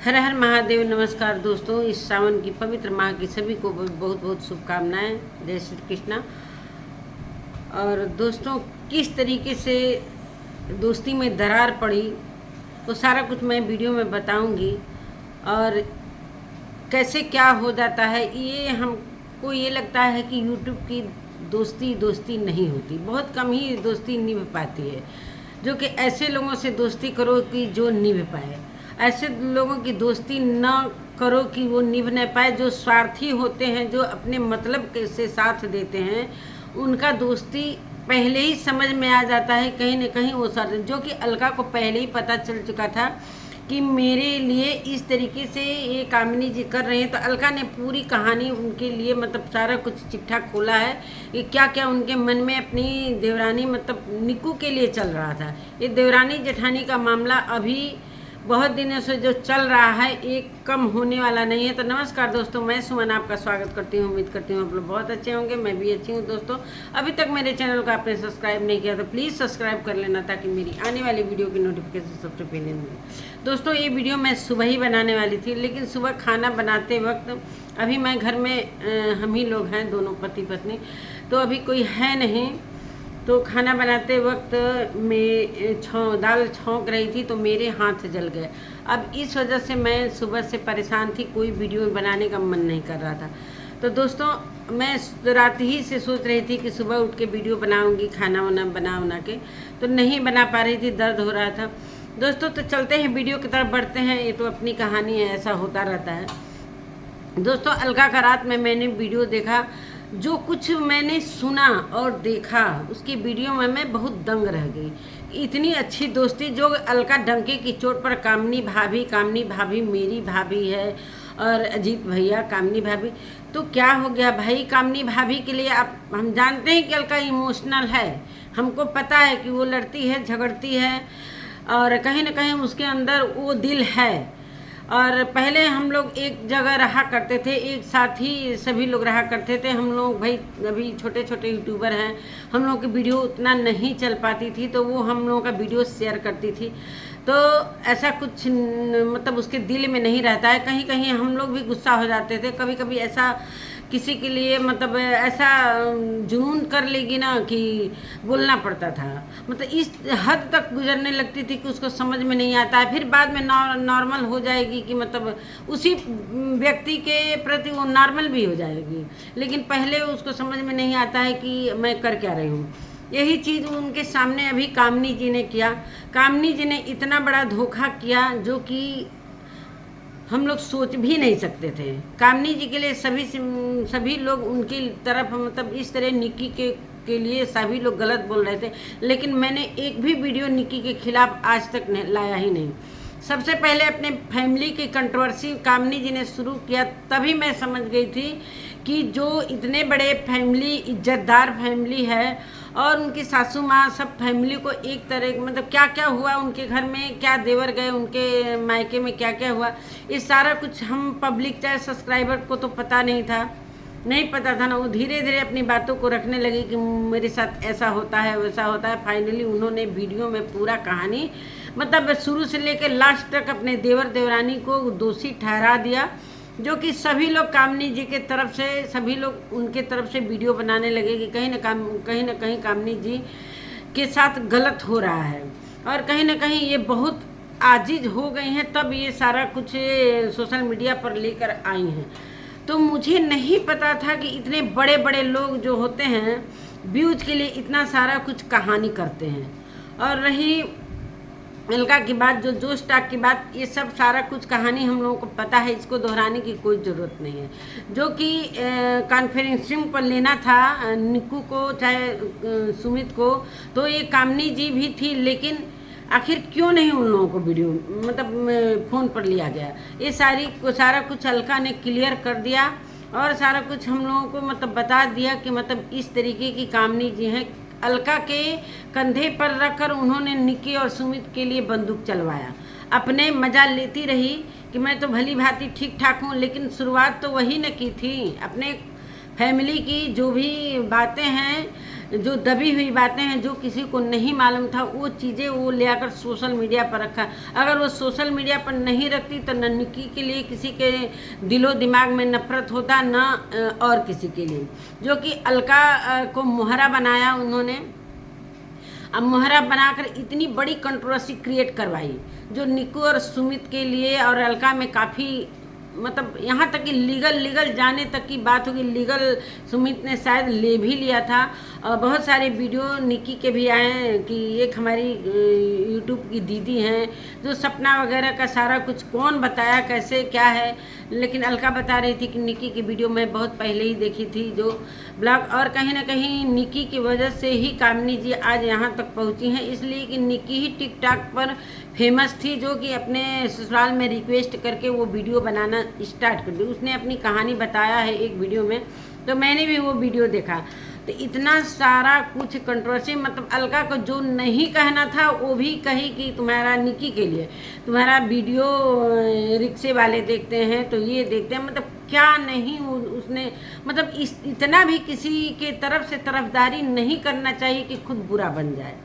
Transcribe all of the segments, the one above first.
हर हर महादेव। नमस्कार दोस्तों, इस सावन की पवित्र माह की सभी को बहुत बहुत शुभकामनाएं। जय श्री कृष्णा। और दोस्तों, किस तरीके से दोस्ती में दरार पड़ी वो सारा कुछ मैं वीडियो में बताऊंगी। और कैसे क्या हो जाता है, ये हमको ये लगता है कि यूट्यूब की दोस्ती दोस्ती नहीं होती, बहुत कम ही दोस्ती निभ पाती है। जो कि ऐसे लोगों से दोस्ती करो कि जो निभ पाए, ऐसे लोगों की दोस्ती न करो कि वो निभ न पाए। जो स्वार्थी होते हैं, जो अपने मतलब से साथ देते हैं, उनका दोस्ती पहले ही समझ में आ जाता है कहीं न कहीं वो स्वार्थ। जो कि अलका को पहले ही पता चल चुका था कि मेरे लिए इस तरीके से ये कामिनी जी कर रहे हैं। तो अलका ने पूरी कहानी उनके लिए मतलब सारा कुछ चिट्ठा खोला है कि क्या क्या उनके मन में अपनी देवरानी मतलब निक्कू के लिए चल रहा था। ये देवरानी जेठानी का मामला अभी बहुत दिनों से जो चल रहा है, एक कम होने वाला नहीं है। तो नमस्कार दोस्तों, मैं सुमन आपका स्वागत करती हूँ। उम्मीद करती हूँ आप लोग बहुत अच्छे होंगे, मैं भी अच्छी हूँ। दोस्तों, अभी तक मेरे चैनल को आपने सब्सक्राइब नहीं किया तो प्लीज़ सब्सक्राइब कर लेना, ताकि मेरी आने वाली वीडियो की नोटिफिकेशन सबसे पहले मिले। दोस्तों, ये वीडियो मैं सुबह ही बनाने वाली थी, लेकिन सुबह खाना बनाते वक्त अभी मैं घर में हम ही लोग हैं, दोनों पति पत्नी, तो अभी कोई है नहीं। तो खाना बनाते वक्त मैं दाल छौंक रही थी तो मेरे हाथ जल गए। अब इस वजह से मैं सुबह से परेशान थी, कोई वीडियो बनाने का मन नहीं कर रहा था। तो दोस्तों, मैं रात ही से सोच रही थी कि सुबह उठ के वीडियो बनाऊंगी, खाना वाना बना के, तो नहीं बना पा रही थी, दर्द हो रहा था। दोस्तों, तो चलते हैं वीडियो की तरफ बढ़ते हैं। ये तो अपनी कहानी है, ऐसा होता रहता है। दोस्तों, अलका का रात में मैंने वीडियो देखा, जो कुछ मैंने सुना और देखा उसकी वीडियो में मैं बहुत दंग रह गई। इतनी अच्छी दोस्ती, जो अलका डंके की चोट पर कामनी भाभी मेरी भाभी है, और अजीत भैया कामनी भाभी, तो क्या हो गया भाई। कामनी भाभी के लिए आप, हम जानते हैं कि अलका इमोशनल है, हमको पता है कि वो लड़ती है, झगड़ती है, और कहीं ना कहीं उसके अंदर वो दिल है। और पहले हम लोग एक जगह रहा करते थे, एक साथ ही सभी लोग रहा करते थे। हम लोग भाई अभी छोटे छोटे यूट्यूबर हैं, हम लोग की वीडियो उतना नहीं चल पाती थी, तो वो हम लोगों का वीडियो शेयर करती थी। तो ऐसा कुछ मतलब उसके दिल में नहीं रहता है। कहीं कहीं हम लोग भी गुस्सा हो जाते थे, कभी कभी ऐसा किसी के लिए मतलब ऐसा जुनून कर लेगी ना कि बोलना पड़ता था। मतलब इस हद तक गुजरने लगती थी कि उसको समझ में नहीं आता है। फिर बाद में नॉर्मल हो जाएगी कि मतलब उसी व्यक्ति के प्रति वो नॉर्मल भी हो जाएगी, लेकिन पहले उसको समझ में नहीं आता है कि मैं कर क्या रही हूँ। यही चीज़ उनके सामने अभी कामनी जी ने किया। कामनी जी ने इतना बड़ा धोखा किया जो कि हम लोग सोच भी नहीं सकते थे। कामनी जी के लिए सभी लोग उनकी तरफ मतलब इस तरह निक्की के लिए सभी लोग गलत बोल रहे थे, लेकिन मैंने एक भी वीडियो निक्की के खिलाफ आज तक लाया ही नहीं। सबसे पहले अपने फैमिली की कंट्रोवर्सी कामनी जी ने शुरू किया, तभी मैं समझ गई थी कि जो इतने बड़े फैमिली, इज्जतदार फैमिली है, और उनकी सासू माँ, सब फैमिली को एक तरह मतलब क्या क्या हुआ उनके घर में, क्या देवर गए उनके मायके में, क्या क्या हुआ, ये सारा कुछ हम पब्लिक चाहे सब्सक्राइबर को तो पता नहीं पता था ना। वो धीरे धीरे अपनी बातों को रखने लगी कि मेरे साथ ऐसा होता है, वैसा होता है। फाइनली उन्होंने वीडियो में पूरा कहानी मतलब शुरू से लेकर लास्ट तक अपने देवर देवरानी को दोषी ठहरा दिया, जो कि सभी लोग कामनी जी के तरफ से, सभी लोग उनके तरफ से वीडियो बनाने लगे कि कहीं ना कहीं कामनी जी के साथ गलत हो रहा है, और कहीं ना कहीं ये बहुत आजिज हो गई हैं, तब ये सारा कुछ सोशल मीडिया पर लेकर आई हैं। तो मुझे नहीं पता था कि इतने बड़े बड़े लोग जो होते हैं व्यूज के लिए इतना सारा कुछ कहानी करते हैं। और रही अलका की बात, जो जोश टाक की बात, ये सब सारा कुछ कहानी हम लोगों को पता है, इसको दोहराने की कोई ज़रूरत नहीं है। जो कि कॉन्फ्रेंसिंग पर लेना था निक्कू को चाहे सुमित को, तो ये कामनी जी भी थी, लेकिन आखिर क्यों नहीं उन लोगों को वीडियो मतलब फ़ोन पर लिया गया। ये सारा कुछ अलका ने क्लियर कर दिया, और सारा कुछ हम लोगों को मतलब बता दिया कि मतलब इस तरीके की कामनी जी हैं। अलका के कंधे पर रखकर उन्होंने निक्की और सुमित के लिए बंदूक चलवाया। अपने मजा लेती रही कि मैं तो भली भांति ठीक ठाक हूँ, लेकिन शुरुआत तो वही न की थी। अपने फैमिली की जो भी बातें हैं, जो दबी हुई बातें हैं, जो किसी को नहीं मालूम था, वो चीज़ें वो ले आकर सोशल मीडिया पर रखा। अगर वो सोशल मीडिया पर नहीं रखती तो न निक्की के लिए किसी के दिलो दिमाग में नफरत होता, न और किसी के लिए। जो कि अलका को मुहरा बनाया उन्होंने, अब मुहरा बनाकर इतनी बड़ी कंट्रोवर्सी क्रिएट करवाई, जो निक्कू और सुमित के लिए और अलका में काफ़ी मतलब यहाँ तक कि लीगल जाने तक की बात होगी। लीगल सुमित ने शायद ले भी लिया था, और बहुत सारे वीडियो निक्की के भी आए हैं कि एक हमारी यूट्यूब की दीदी हैं जो सपना वगैरह का सारा कुछ कौन बताया कैसे क्या है, लेकिन अलका बता रही थी कि निक्की की वीडियो मैं बहुत पहले ही देखी थी जो ब्लॉग। और कहीं ना कहीं निक्की की वजह से ही कामनी जी आज यहाँ तक पहुँची हैं, इसलिए कि निक्की ही टिकटॉक पर फेमस थी, जो कि अपने ससुराल में रिक्वेस्ट करके वो वीडियो बनाना स्टार्ट कर दी। उसने अपनी कहानी बताया है एक वीडियो में, तो मैंने भी वो वीडियो देखा। तो इतना सारा कुछ कंट्रोवर्सी, मतलब अलका को जो नहीं कहना था वो भी कही कि तुम्हारा निक्की के लिए तुम्हारा वीडियो रिक्शे वाले देखते हैं, तो ये देखते हैं, मतलब क्या नहीं उसने, मतलब इतना भी किसी के तरफ से तरफदारी नहीं करना चाहिए कि खुद बुरा बन जाए।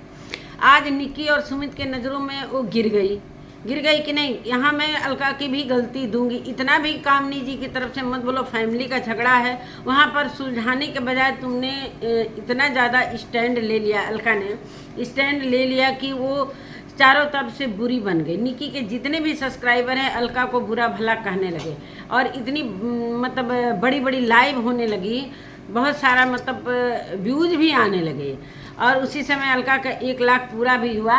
आज निक्की और सुमित के नज़रों में वो गिर गई कि नहीं। यहाँ मैं अलका की भी गलती दूंगी, इतना भी कामनी जी की तरफ से मत बोलो। फैमिली का झगड़ा है, वहाँ पर सुलझाने के बजाय तुमने इतना ज़्यादा स्टैंड ले लिया, अलका ने स्टैंड ले लिया कि वो चारों तरफ से बुरी बन गई। निक्की के जितने भी सब्सक्राइबर हैं अलका को बुरा भला कहने लगे, और इतनी मतलब बड़ी बड़ी लाइव होने लगी, बहुत सारा मतलब व्यूज भी आने लगे। और उसी समय अलका का 1 लाख पूरा भी हुआ।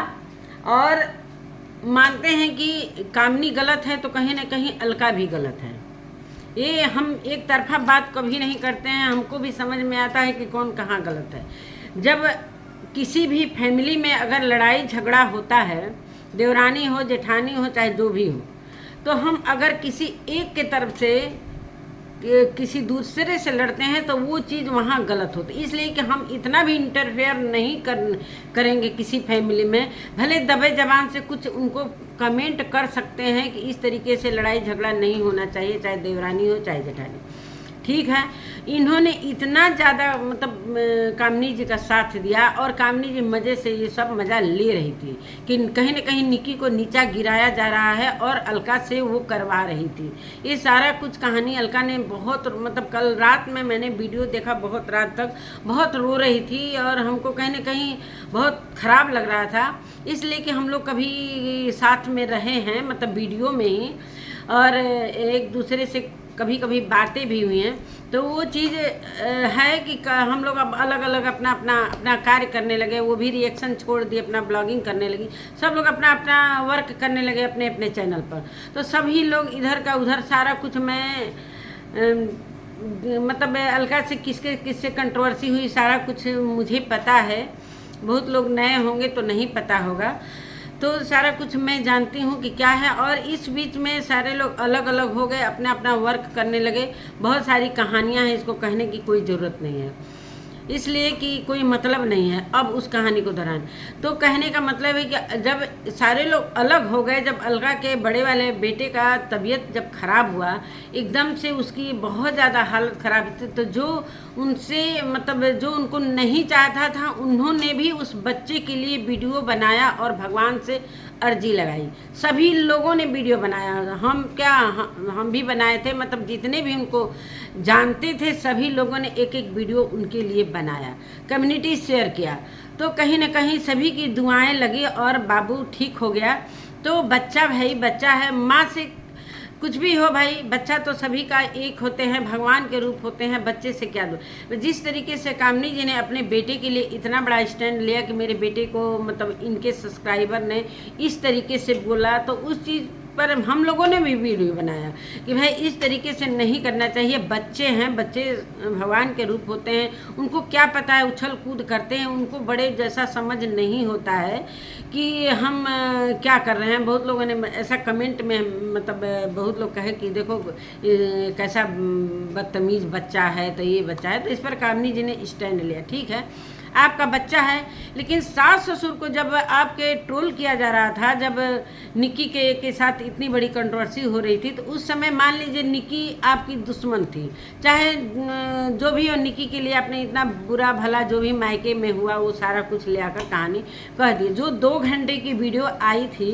और मानते हैं कि कामनी गलत है तो कहीं ना कहीं अलका भी गलत है। ये हम एक तरफा बात कभी नहीं करते हैं, हमको भी समझ में आता है कि कौन कहाँ गलत है। जब किसी भी फैमिली में अगर लड़ाई झगड़ा होता है, देवरानी हो जेठानी हो चाहे जो भी हो, तो हम अगर किसी एक के तरफ से किसी दूसरे से लड़ते हैं तो वो चीज़ वहाँ गलत होती है। इसलिए कि हम इतना भी इंटरफेयर नहीं करेंगे किसी फैमिली में। भले दबे जबान से कुछ उनको कमेंट कर सकते हैं कि इस तरीके से लड़ाई झगड़ा नहीं होना चाहिए, चाहे देवरानी हो चाहे जेठानी, ठीक है। इन्होंने इतना ज़्यादा मतलब कामनी जी का साथ दिया, और कामनी जी मज़े से ये सब मज़ा ले रही थी कि कहीं ना कहीं निक्की को नीचा गिराया जा रहा है, और अलका से वो करवा रही थी। ये सारा कुछ कहानी अलका ने बहुत मतलब कल रात में मैंने वीडियो देखा, बहुत रात तक बहुत रो रही थी, और हमको कहीं ना कहीं बहुत ख़राब लग रहा था, इसलिए कि हम लोग कभी साथ में रहे हैं, मतलब वीडियो में ही, और एक दूसरे से कभी कभी बातें भी हुई हैं। तो वो चीज़ है कि हम लोग अब अलग अलग अपना कार्य करने लगे। वो भी रिएक्शन छोड़ दी, अपना ब्लॉगिंग करने लगी, सब लोग अपना वर्क करने लगे अपने अपने चैनल पर। तो सभी लोग इधर का उधर सारा कुछ, मैं मतलब अलका से किससे कंट्रोवर्सी हुई सारा कुछ मुझे पता है। बहुत लोग नए होंगे तो नहीं पता होगा, तो सारा कुछ मैं जानती हूँ कि क्या है। और इस बीच में सारे लोग अलग अलग हो गए, अपना वर्क करने लगे। बहुत सारी कहानियाँ हैं, इसको कहने की कोई ज़रूरत नहीं है, इसलिए कि कोई मतलब नहीं है अब उस कहानी को दोहराना। तो कहने का मतलब है कि जब सारे लोग अलग हो गए, जब अलका के बड़े वाले बेटे का तबीयत जब खराब हुआ, एकदम से उसकी बहुत ज़्यादा हालत ख़राब थी, तो जो उनसे मतलब जो उनको नहीं चाहता था, उन्होंने भी उस बच्चे के लिए वीडियो बनाया और भगवान से अर्जी लगाई। सभी लोगों ने वीडियो बनाया, हम भी बनाए थे, मतलब जितने भी उनको जानते थे सभी लोगों ने एक एक वीडियो उनके लिए बनाया, कम्युनिटी शेयर किया। तो कहीं ना कहीं सभी की दुआएं लगी और बाबू ठीक हो गया। तो बच्चा भाई बच्चा है, माँ से कुछ भी हो भाई, बच्चा तो सभी का एक होते हैं, भगवान के रूप होते हैं, बच्चे से क्या दो। जिस तरीके से कामनी जी ने अपने बेटे के लिए इतना बड़ा स्टैंड लिया कि मेरे बेटे को मतलब इनके सब्सक्राइबर ने इस तरीके से बोला, तो उस चीज़ पर हम लोगों ने भी वीडियो बनाया कि भाई इस तरीके से नहीं करना चाहिए। बच्चे हैं, बच्चे भगवान के रूप होते हैं, उनको क्या पता है, उछल कूद करते हैं, उनको बड़े जैसा समझ नहीं होता है कि हम क्या कर रहे हैं। बहुत लोगों ने ऐसा कमेंट में मतलब बहुत लोग कहे कि देखो कैसा बदतमीज़ बच्चा है, तो ये बच्चा है, तो इस पर कामनी जी ने स्टैंड लिया, ठीक है। आपका बच्चा है। लेकिन सास ससुर को जब आपके ट्रोल किया जा रहा था, जब निक्की के साथ इतनी बड़ी कंट्रोवर्सी हो रही थी, तो उस समय मान लीजिए निक्की आपकी दुश्मन थी, चाहे जो भी हो, निक्की के लिए आपने इतना बुरा भला जो भी मायके में हुआ वो सारा कुछ ले आकर कहानी कह दी। जो 2 घंटे की वीडियो आई थी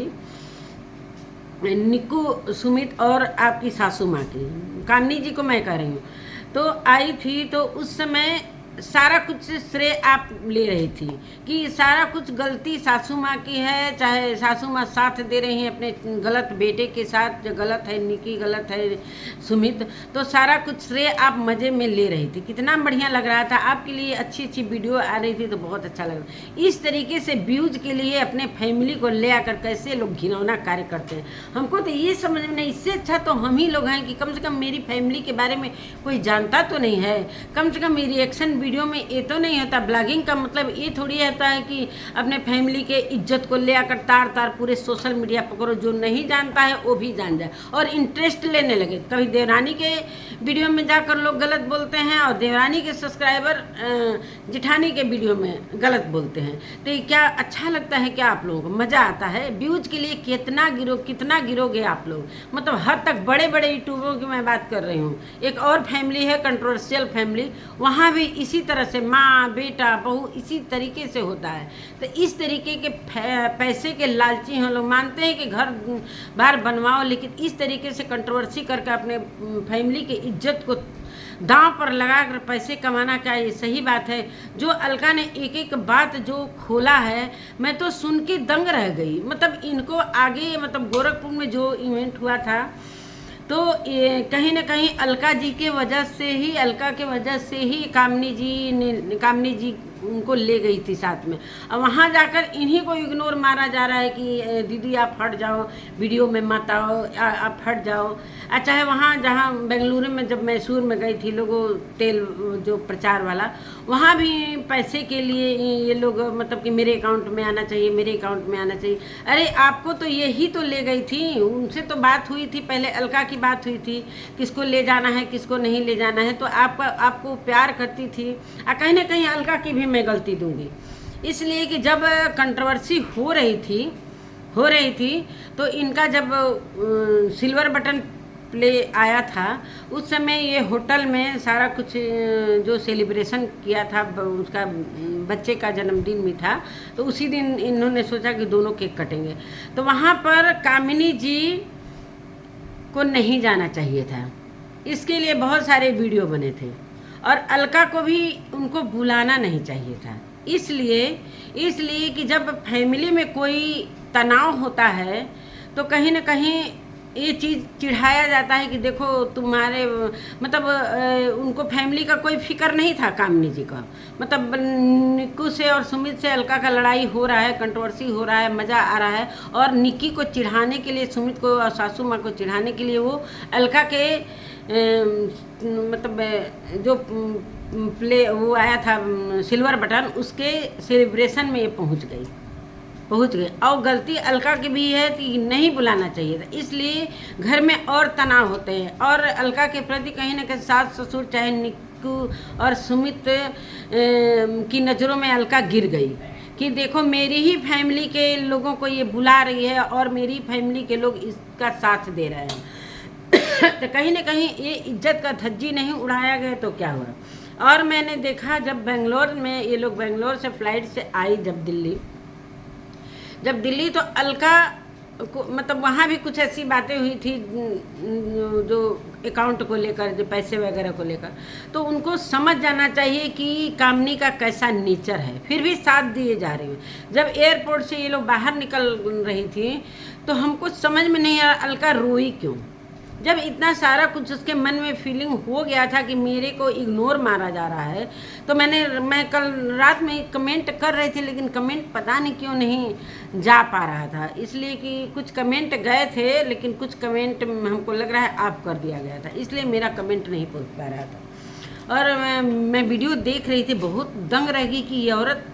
निक्कू, सुमित और आपकी सासू माँ की, कामनी जी को मैं कह रही हूँ, तो आई थी, तो उस समय सारा कुछ श्रेय आप ले रही थी कि सारा कुछ गलती सासू माँ की है, चाहे सासू माँ साथ दे रही हैं अपने गलत बेटे के साथ, जो गलत है निक्की, गलत है सुमित, तो सारा कुछ श्रेय आप मज़े में ले रही थी। कितना बढ़िया लग रहा था, आपके लिए अच्छी अच्छी वीडियो आ रही थी, तो बहुत अच्छा लग रहा। इस तरीके से व्यूज के लिए अपने फैमिली को ले आकर कैसे लोग घिनौना कार्य करते हैं, हमको तो ये समझ में नहीं। इससे अच्छा तो हम ही लोग हैं कि कम से कम मेरी फैमिली के बारे में कोई जानता तो नहीं है, कम से कम मेरी रिएक्शन वीडियो में ये तो नहीं होता। ब्लॉगिंग का मतलब ये थोड़ी होता है कि अपने फैमिली के इज्जत को ले आकर तार तार पूरे सोशल मीडिया पकड़ो, जो नहीं जानता है वो भी जान जाए और इंटरेस्ट लेने लगे। कभी देवरानी के वीडियो में जाकर लोग गलत बोलते हैं और देवरानी के सब्सक्राइबर जिठानी के वीडियो में गलत बोलते हैं, तो ये क्या अच्छा लगता है? क्या आप लोगों को मज़ा आता है? व्यूज के लिए कितना गिरोगे आप लोग, मतलब हद तक बड़े बड़े यूट्यूबरों की मैं बात कर रही हूँ। एक और फैमिली है कंट्रोवर्शियल फैमिली, वहाँ भी इसी तरह से माँ बेटा बहू इसी तरीके से होता है। तो इस तरीके के पैसे के लालची हम लोग मानते हैं कि घर बाहर बनवाओ, लेकिन इस तरीके से कंट्रोवर्सी करके अपने फैमिली की इज्जत को दांव पर लगा कर पैसे कमाना, क्या ये सही बात है? जो अलका ने एक एक बात जो खोला है, मैं तो सुन के दंग रह गई। मतलब इनको आगे, मतलब गोरखपुर में जो इवेंट हुआ था, तो कहीं ना कहीं अलका जी के वजह से ही, अलका के वजह से ही कामनी जी उनको ले गई थी साथ में। अब वहाँ जाकर इन्हीं को इग्नोर मारा जा रहा है कि दीदी आप हट जाओ, वीडियो में मत आओ, आप हट जाओ। चाहे वहाँ जहाँ बेंगलुरु में जब मैसूर में गई थी लोगों तेल जो प्रचार वाला, वहाँ भी पैसे के लिए ये लोग मतलब कि मेरे अकाउंट में आना चाहिए, मेरे अकाउंट में आना चाहिए। अरे आपको तो यही तो ले गई थी, उनसे तो बात हुई थी, पहले अलका की बात हुई थी किसको ले जाना है किसको नहीं ले जाना है, तो आपको प्यार करती थी। कहीं ना कहीं अलका की भी मैं गलती दूंगी, इसलिए कि जब कंट्रोवर्सी हो रही थी तो इनका जब सिल्वर बटन प्ले आया था, उस समय ये होटल में सारा कुछ जो सेलिब्रेशन किया था, उसका बच्चे का जन्मदिन भी था, तो उसी दिन इन्होंने सोचा कि दोनों केक कटेंगे। तो वहाँ पर कामिनी जी को नहीं जाना चाहिए था, इसके लिए बहुत सारे वीडियो बने थे, और अलका को भी उनको बुलाना नहीं चाहिए था। इसलिए कि जब फैमिली में कोई तनाव होता है तो कहीं ना कहीं ये चीज़ चिढ़ाया जाता है कि देखो तुम्हारे, मतलब उनको फैमिली का कोई फिक्र नहीं था कामनी जी का। मतलब निक्कू से और सुमित से अलका का लड़ाई हो रहा है, कंट्रोवर्सी हो रहा है, मज़ा आ रहा है, और निक्की को चिढ़ाने के लिए, सुमित को और सासू माँ को चिढ़ाने के लिए वो अलका के मतलब जो प्ले वो आया था सिल्वर बटन, उसके सेलिब्रेशन में ये पहुंच गए। और गलती अलका की भी है कि नहीं बुलाना चाहिए था, इसलिए घर में और तनाव होते हैं। और अलका के प्रति कहीं ना कहीं सास ससुर चाहे निक्कू और सुमित की नज़रों में अलका गिर गई कि देखो मेरी ही फैमिली के लोगों को ये बुला रही है और मेरी फैमिली के लोग इसका साथ दे रहे हैं। तो कहीं ना कहीं ये इज्जत का धज्जी नहीं उड़ाया गया तो क्या हुआ। और मैंने देखा जब बेंगलोर में ये लोग बेंगलोर से फ्लाइट से आई जब दिल्ली तो अलका को मतलब वहाँ भी कुछ ऐसी बातें हुई थी जो अकाउंट को लेकर, जो पैसे वगैरह को लेकर, तो उनको समझ जाना चाहिए कि कामनी का कैसा नेचर है, फिर भी साथ दिए जा रहे हैं। जब एयरपोर्ट से ये लोग बाहर निकल रही थी तो हमको समझ में नहीं आया अलका रोई क्यों, जब इतना सारा कुछ उसके मन में फीलिंग हो गया था कि मेरे को इग्नोर मारा जा रहा है। तो मैं कल रात में कमेंट कर रही थी, लेकिन कमेंट पता नहीं क्यों नहीं जा पा रहा था, इसलिए कि कुछ कमेंट गए थे लेकिन कुछ कमेंट हमको लग रहा है आप कर दिया गया था, इसलिए मेरा कमेंट नहीं पहुंच पा रहा था। और मैं वीडियो देख रही थी, बहुत दंग रह गई कि ये औरत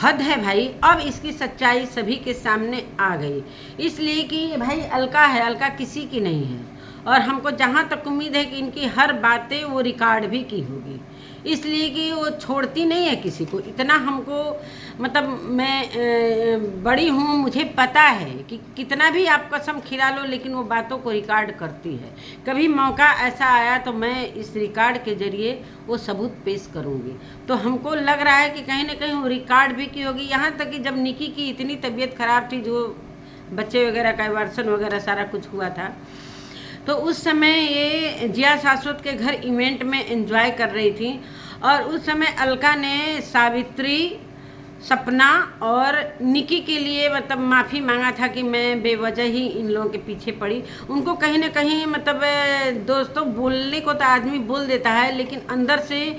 हद है भाई। अब इसकी सच्चाई सभी के सामने आ गई, इसलिए कि भाई अलका है, अलका किसी की नहीं है। और हमको जहाँ तक उम्मीद है कि इनकी हर बातें वो रिकॉर्ड भी की होगी, इसलिए कि वो छोड़ती नहीं है किसी को। इतना हमको मतलब मैं बड़ी हूँ, मुझे पता है कि कितना भी आप कसम खिला लो लेकिन वो बातों को रिकॉर्ड करती है। कभी मौका ऐसा आया तो मैं इस रिकॉर्ड के ज़रिए वो सबूत पेश करूँगी। तो हमको लग रहा है कि कहीं ना कहीं वो रिकॉर्ड भी की होगी। यहाँ तक कि जब निकी की इतनी तबीयत ख़राब थी, जो बच्चे वगैरह का एवर्सन वगैरह सारा कुछ हुआ था, तो उस समय ये जिया शाश्वत के घर इवेंट में एंजॉय कर रही थी। और उस समय अलका ने सावित्री, सपना और निकी के लिए मतलब माफ़ी मांगा था कि मैं बेवजह ही इन लोगों के पीछे पड़ी। उनको कहीं ना कहीं मतलब दोस्तों, बोलने को तो आदमी बोल देता है लेकिन अंदर से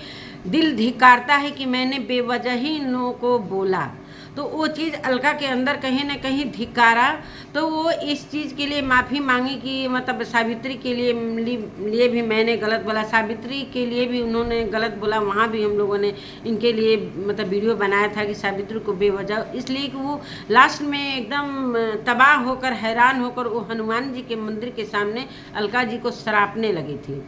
दिल धिक्कारता है कि मैंने बेवजह ही इन लोगों को बोला। तो वो चीज़ अलका के अंदर कहीं ना कहीं धिक्कारा। तो वो इस चीज़ के लिए माफ़ी मांगी कि मतलब सावित्री के लिए भी मैंने गलत बोला, सावित्री के लिए भी उन्होंने गलत बोला। वहाँ भी हम लोगों ने इनके लिए मतलब वीडियो बनाया था कि सावित्री को बेवजह, इसलिए कि वो लास्ट में एकदम तबाह होकर, हैरान होकर वो हनुमान जी के मंदिर के सामने अलका जी को सरापने लगी थी।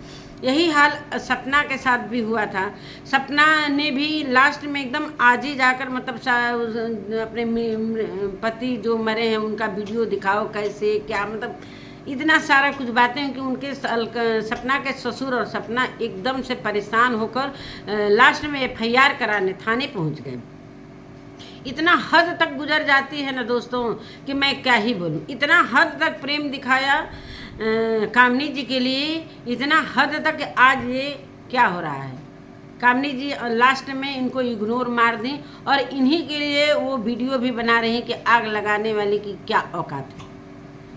यही हाल सपना के साथ भी हुआ था। सपना ने भी लास्ट में एकदम आज ही जाकर मतलब अपने पति जो मरे हैं उनका वीडियो दिखाओ कैसे क्या, मतलब इतना सारा कुछ बातें कि उनके सपना के ससुर और सपना एकदम से परेशान होकर लास्ट में FIR कराने थाने पहुंच गए। इतना हद तक गुजर जाती है ना दोस्तों कि मैं क्या ही बोलूँ। इतना हद तक प्रेम दिखाया कामनी जी के लिए, इतना हद तक आज ये क्या हो रहा है। कामनी जी लास्ट में इनको इग्नोर मार दी और इन्हीं के लिए वो वीडियो भी बना रही हैं कि आग लगाने वाले की क्या औकात है।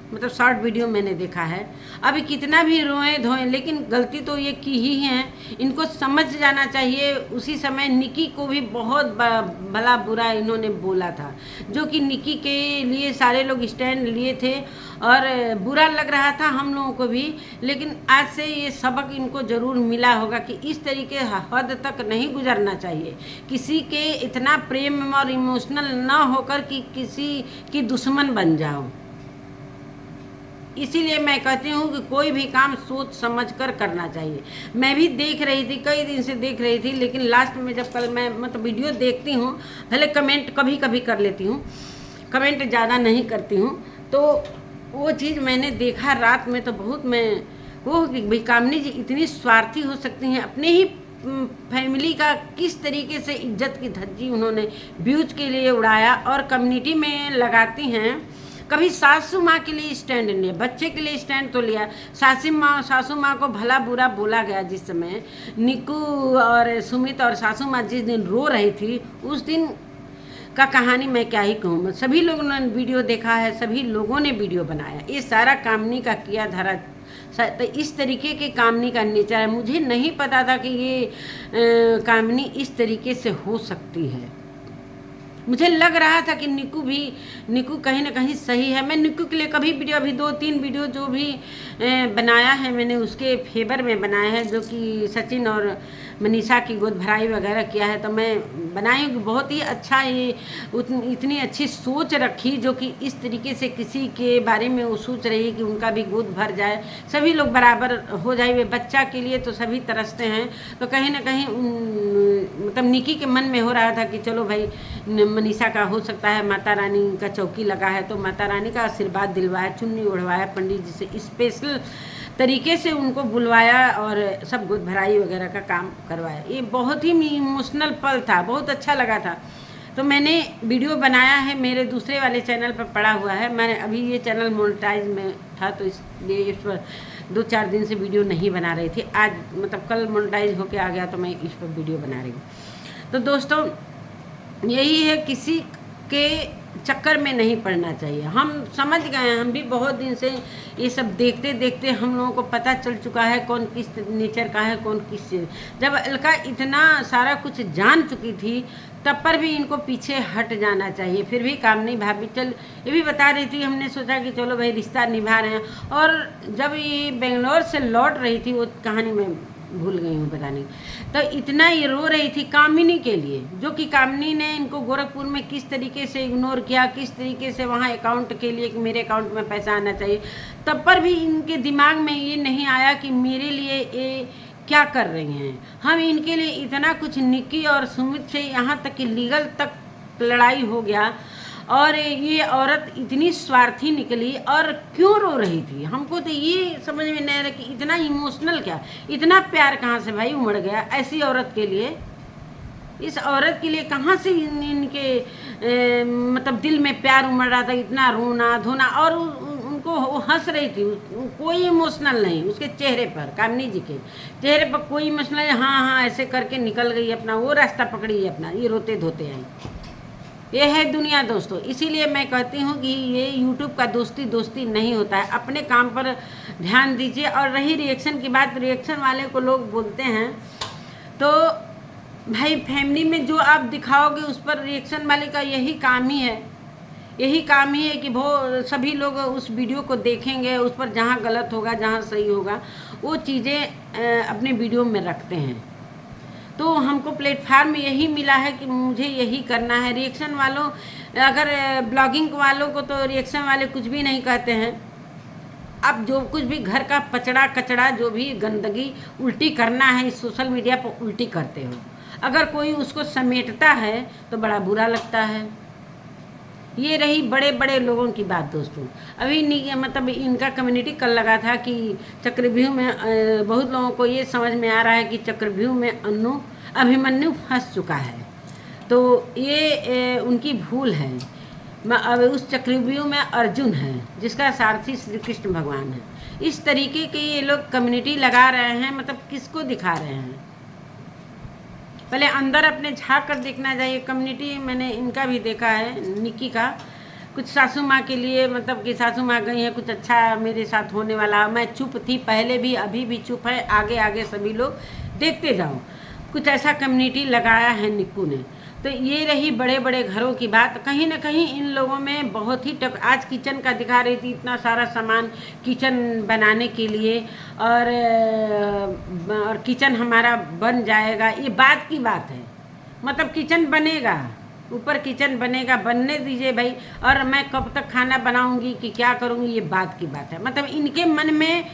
मतलब शॉर्ट वीडियो मैंने देखा है। अभी कितना भी रोएं धोएं लेकिन गलती तो ये की ही है। इनको समझ जाना चाहिए। उसी समय निकी को भी बहुत भला बुरा इन्होंने बोला था, जो कि निकी के लिए सारे लोग स्टैंड लिए थे और बुरा लग रहा था हम लोगों को भी। लेकिन आज से ये सबक इनको ज़रूर मिला होगा कि इस तरीके हद तक नहीं गुजरना चाहिए। किसी के इतना प्रेम और इमोशनल ना होकर कि किसी की दुश्मन बन जाओ। इसीलिए मैं कहती हूँ कि कोई भी काम सोच समझ कर करना चाहिए। मैं भी देख रही थी, कई दिन से देख रही थी, लेकिन लास्ट में जब कल मैं मतलब वीडियो देखती हूँ, पहले कमेंट कभी कभी कर लेती हूँ, कमेंट ज़्यादा नहीं करती हूँ। तो वो चीज़ मैंने देखा रात में तो बहुत मैं वो भाई कामनी जी इतनी स्वार्थी हो सकती हैं। अपने ही फैमिली का किस तरीके से इज्जत की धज्जी उन्होंने व्यूज के लिए उड़ाया और कम्युनिटी में लगाती हैं। कभी सासू माँ के लिए स्टैंड नहीं लिया, बच्चे के लिए स्टैंड तो लिया। सासू माँ को भला बुरा बोला गया। जिस समय निकू और सुमित और सासू माँ जिस दिन रो रही थी, उस दिन का कहानी मैं क्या ही कहूँ। सभी लोगों ने वीडियो देखा है, सभी लोगों ने वीडियो बनाया। ये सारा कामनी का किया धरा। तो इस तरीके के कामनी का नेचर है। मुझे नहीं पता था कि ये कामनी इस तरीके से हो सकती है। मुझे लग रहा था कि निकू कहीं ना कहीं सही है। मैं निकू के लिए कभी वीडियो, अभी 2-3 वीडियो जो भी बनाया है मैंने उसके फेवर में बनाया है, जो कि सचिन और मनीषा की गोद भराई वगैरह किया है। तो मैं बनाई बहुत ही अच्छा, ये इतनी अच्छी सोच रखी, जो कि इस तरीके से किसी के बारे में वो सोच रही है कि उनका भी गोद भर जाए, सभी लोग बराबर हो जाए। वे बच्चा के लिए तो सभी तरसते हैं। तो कहीं ना कहीं मतलब निकी के मन में हो रहा था कि चलो भाई मनीषा का हो सकता है, माता रानी का चौकी लगा है तो माता रानी का आशीर्वाद दिलवाया, चुन्नी ओढ़वाया, पंडित जी से स्पेशल तरीके से उनको बुलवाया और सब गोद भराई वगैरह का काम करवाया। ये बहुत ही इमोशनल पल था, बहुत अच्छा लगा था। तो मैंने वीडियो बनाया है, मेरे दूसरे वाले चैनल पर पड़ा हुआ है। मैंने अभी ये चैनल मोनेटाइज में था तो इसलिए इस पर 2-4 दिन से वीडियो नहीं बना रही थी। आज मतलब कल मोनेटाइज होके आ गया तो मैं इस पर वीडियो बना रही हूँ। तो दोस्तों यही है, किसी के चक्कर में नहीं पड़ना चाहिए। हम समझ गए हैं, हम भी बहुत दिन से ये सब देखते देखते हम लोगों को पता चल चुका है कौन किस नेचर का है, कौन किस। जब अलका इतना सारा कुछ जान चुकी थी तब पर भी इनको पीछे हट जाना चाहिए। फिर भी कामनी भाभी चल ये भी बता रही थी, हमने सोचा कि चलो भाई रिश्ता निभा रहे हैं। और जब ये बेंगलोर से लौट रही थी, वो कहानी में भूल गई हूँ बताने, तो इतना ये रो रही थी कामिनी के लिए, जो कि कामिनी ने इनको गोरखपुर में किस तरीके से इग्नोर किया, किस तरीके से वहाँ अकाउंट के लिए कि मेरे अकाउंट में पैसा आना चाहिए। तब पर भी इनके दिमाग में ये नहीं आया कि मेरे लिए ये क्या कर रही हैं। हम इनके लिए इतना कुछ, निक्की और सुमित से यहाँ तक कि लीगल तक लड़ाई हो गया, और ये औरत इतनी स्वार्थी निकली और क्यों रो रही थी। हमको तो ये समझ में नहीं आ रहा कि इतना इमोशनल क्या, इतना प्यार कहाँ से भाई उमड़ गया ऐसी औरत के लिए। इस औरत के लिए कहाँ से इनके मतलब दिल में प्यार उमड़ रहा था, इतना रोना धोना। और उनको वो हंस रही थी, कोई इमोशनल नहीं उसके चेहरे पर, कामिनी जी के चेहरे पर कोई इमोशनल नहीं। हाँ हाँ ऐसे करके निकल गई अपना, वो रास्ता पकड़ी अपना, ये रोते धोते आई। ये है दुनिया दोस्तों। इसीलिए मैं कहती हूँ कि ये यूट्यूब का दोस्ती दोस्ती नहीं होता है। अपने काम पर ध्यान दीजिए। और रही रिएक्शन की बात, रिएक्शन वाले को लोग बोलते हैं तो भाई फैमिली में जो आप दिखाओगे उस पर रिएक्शन वाले का यही काम ही है, यही काम ही है कि वो सभी लोग उस वीडियो को देखेंगे, उस पर जहाँ गलत होगा जहाँ सही होगा वो चीज़ें अपने वीडियो में रखते हैं। तो हमको प्लेटफार्म यही मिला है कि मुझे यही करना है। रिएक्शन वालों, अगर ब्लॉगिंग वालों को तो रिएक्शन वाले कुछ भी नहीं कहते हैं। अब जो कुछ भी घर का पचड़ा कचड़ा, जो भी गंदगी उल्टी करना है इस सोशल मीडिया पर उल्टी करते हो। अगर कोई उसको समेटता है तो बड़ा बुरा लगता है। ये रही बड़े बड़े लोगों की बात दोस्तों। अभी मतलब इनका कम्युनिटी कल लगा था कि चक्रव्यूह में बहुत लोगों को ये समझ में आ रहा है कि चक्रव्यूह में अभिमन्यु फंस चुका है। तो ये उनकी भूल है। अब उस चक्रव्यूह में अर्जुन है जिसका सारथी श्री कृष्ण भगवान है। इस तरीके के ये लोग कम्युनिटी लगा रहे हैं, मतलब किसको दिखा रहे हैं। पहले अंदर अपने झाँक कर देखना चाहिए। कम्युनिटी मैंने इनका भी देखा है, निक्की का। कुछ सासू माँ के लिए, मतलब कि सासू माँ गई हैं, कुछ अच्छा मेरे साथ होने वाला। मैं चुप थी पहले भी, अभी भी चुप है, आगे आगे सभी लोग देखते जाओ। कुछ ऐसा कम्युनिटी लगाया है निक्कू ने। तो ये रही बड़े बड़े घरों की बात। कहीं ना कहीं इन लोगों में बहुत ही आज किचन का दिखा रही थी, इतना सारा सामान किचन बनाने के लिए, और किचन हमारा बन जाएगा, ये बात की बात है। मतलब किचन बनेगा, ऊपर किचन बनेगा, बनने दीजिए भाई। और मैं कब तक खाना बनाऊंगी कि क्या करूंगी, ये बात की बात है। मतलब इनके मन में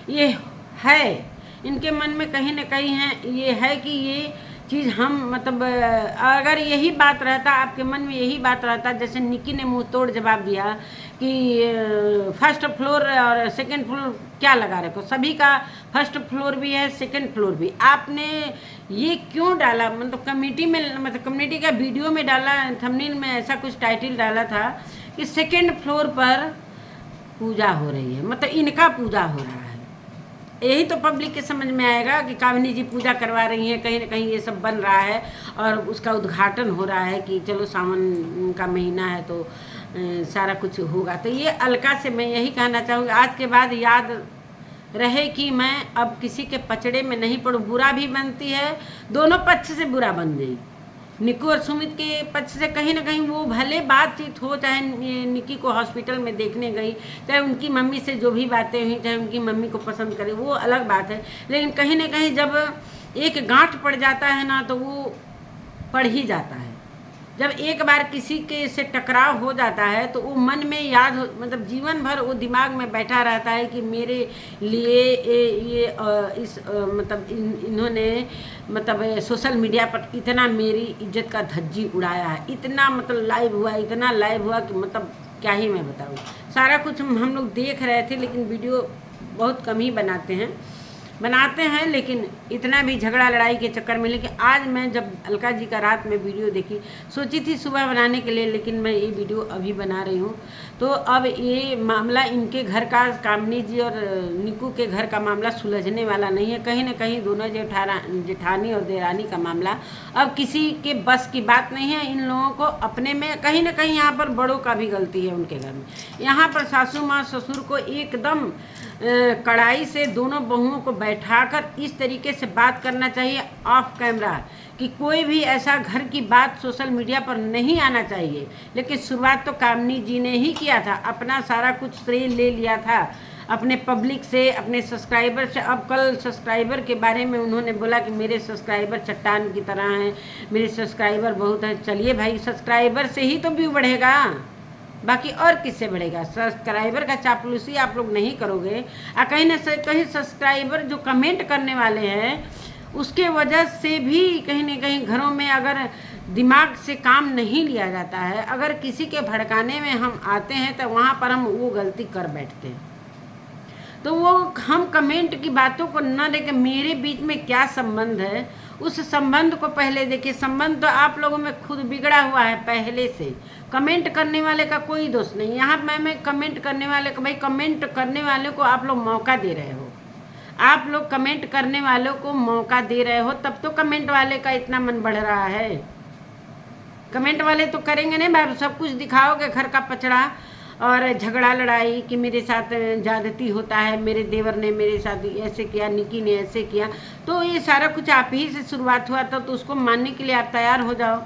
ये है, इनके मन में कहीं ना कहीं है, ये है कि ये चीज़ हम, मतलब अगर यही बात रहता, आपके मन में यही बात रहता, जैसे निक्की ने मुंह तोड़ जवाब दिया कि फर्स्ट फ्लोर और सेकंड फ्लोर क्या लगा रखो, सभी का फर्स्ट फ्लोर भी है सेकंड फ्लोर भी। आपने ये क्यों डाला, मतलब कम्युनिटी में, मतलब कम्युनिटी का वीडियो में डाला, थंबनेल में ऐसा कुछ टाइटल डाला था कि सेकंड फ्लोर पर पूजा हो रही है, मतलब इनका पूजा हो रहा है। यही तो पब्लिक के समझ में आएगा कि कामिनी जी पूजा करवा रही हैं, कहीं ना कहीं ये सब बन रहा है और उसका उद्घाटन हो रहा है कि चलो सावन का महीना है तो सारा कुछ होगा। तो ये अलका से मैं यही कहना चाहूँगी, आज के बाद याद रहे कि मैं अब किसी के पचड़े में नहीं पड़ूँ। बुरा भी बनती है, दोनों पक्ष से बुरा बन गई। निक्कू और सुमित के पक्ष से कहीं ना कहीं वो भले बातचीत हो, चाहे निक्की को हॉस्पिटल में देखने गई, चाहे उनकी मम्मी से जो भी बातें हुई, चाहे उनकी मम्मी को पसंद करे, वो अलग बात है। लेकिन कहीं ना कहीं जब एक गांठ पड़ जाता है ना, तो वो पड़ ही जाता है। जब एक बार किसी के से टकराव हो जाता है तो वो मन में याद हो, मतलब जीवन भर वो दिमाग में बैठा रहता है कि मेरे लिए ये मतलब इन्होंने मतलब सोशल मीडिया पर इतना मेरी इज्जत का धज्जी उड़ाया है, इतना मतलब लाइव हुआ, इतना लाइव हुआ कि मतलब क्या ही मैं बताऊँ। सारा कुछ हम लोग देख रहे थे, लेकिन वीडियो बहुत कम ही बनाते हैं, लेकिन इतना भी झगड़ा लड़ाई के चक्कर में। लेकिन आज मैं जब अलका जी का रात में वीडियो देखी, सोची थी सुबह बनाने के लिए, लेकिन मैं ये वीडियो अभी बना रही हूँ। तो अब ये मामला इनके घर का, कामिनी जी और निक्कू के घर का मामला सुलझने वाला नहीं है। कहीं ना कहीं दोनों जेठानी और देरानी का मामला अब किसी के बस की बात नहीं है। इन लोगों को अपने में कहीं ना कहीं यहाँ पर बड़ों का भी गलती है उनके घर में। यहाँ पर सासू माँ ससुर को एकदम कड़ाई से दोनों बहुओं को बैठाकर इस तरीके से बात करना चाहिए ऑफ कैमरा कि कोई भी ऐसा घर की बात सोशल मीडिया पर नहीं आना चाहिए। लेकिन शुरुआत तो कामिनी जी ने ही किया था, अपना सारा कुछ श्रेय ले लिया था अपने पब्लिक से, अपने सब्सक्राइबर से। अब कल सब्सक्राइबर के बारे में उन्होंने बोला कि मेरे सब्सक्राइबर चट्टान की तरह हैं, मेरे सब्सक्राइबर बहुत हैं। चलिए भाई, सब्सक्राइबर से ही तो व्यू बढ़ेगा, बाकी और किससे बढ़ेगा? सब्सक्राइबर का चापलूसी आप लोग नहीं करोगे, और कहीं ना कहीं सब्सक्राइबर जो कमेंट करने वाले हैं उसके वजह से भी कहीं ना कहीं घरों में अगर दिमाग से काम नहीं लिया जाता है, अगर किसी के भड़काने में हम आते हैं तो वहाँ पर हम वो गलती कर बैठते हैं। तो वो हम कमेंट की बातों को न देखें, मेरे बीच में क्या संबंध है उस संबंध को पहले देखिए। संबंध तो आप लोगों में खुद बिगड़ा हुआ है पहले से। कमेंट करने वाले का कोई दोष नहीं। यहाँ मैं कमेंट करने वाले को, भाई कमेंट करने वाले को आप लोग मौका दे रहे हो, आप लोग कमेंट करने वालों को मौका दे रहे हो, तब तो कमेंट वाले का इतना मन बढ़ रहा है। कमेंट वाले तो करेंगे नहीं भाई, सब कुछ दिखाओगे घर का पचड़ा और झगड़ा लड़ाई कि मेरे साथ ज्यादती होता है, मेरे देवर ने मेरे साथ ऐसे किया, निकी ने ऐसे किया। तो ये सारा कुछ आप ही से शुरुआत हुआ था, तो उसको मानने के लिए आप तैयार हो जाओ।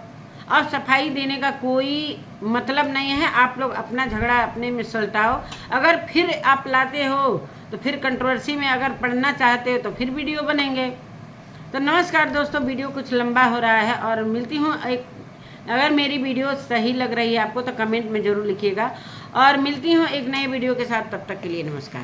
और सफाई देने का कोई मतलब नहीं है। आप लोग अपना झगड़ा अपने में सुलटाओ। अगर फिर आप लाते हो तो फिर कंट्रोवर्सी में अगर पढ़ना चाहते हो तो फिर वीडियो बनेंगे। तो नमस्कार दोस्तों, वीडियो कुछ लंबा हो रहा है और मिलती हूँ एक, अगर मेरी वीडियो सही लग रही है आपको तो कमेंट में ज़रूर लिखिएगा, और मिलती हूँ एक नए वीडियो के साथ। तब तक के लिए नमस्कार।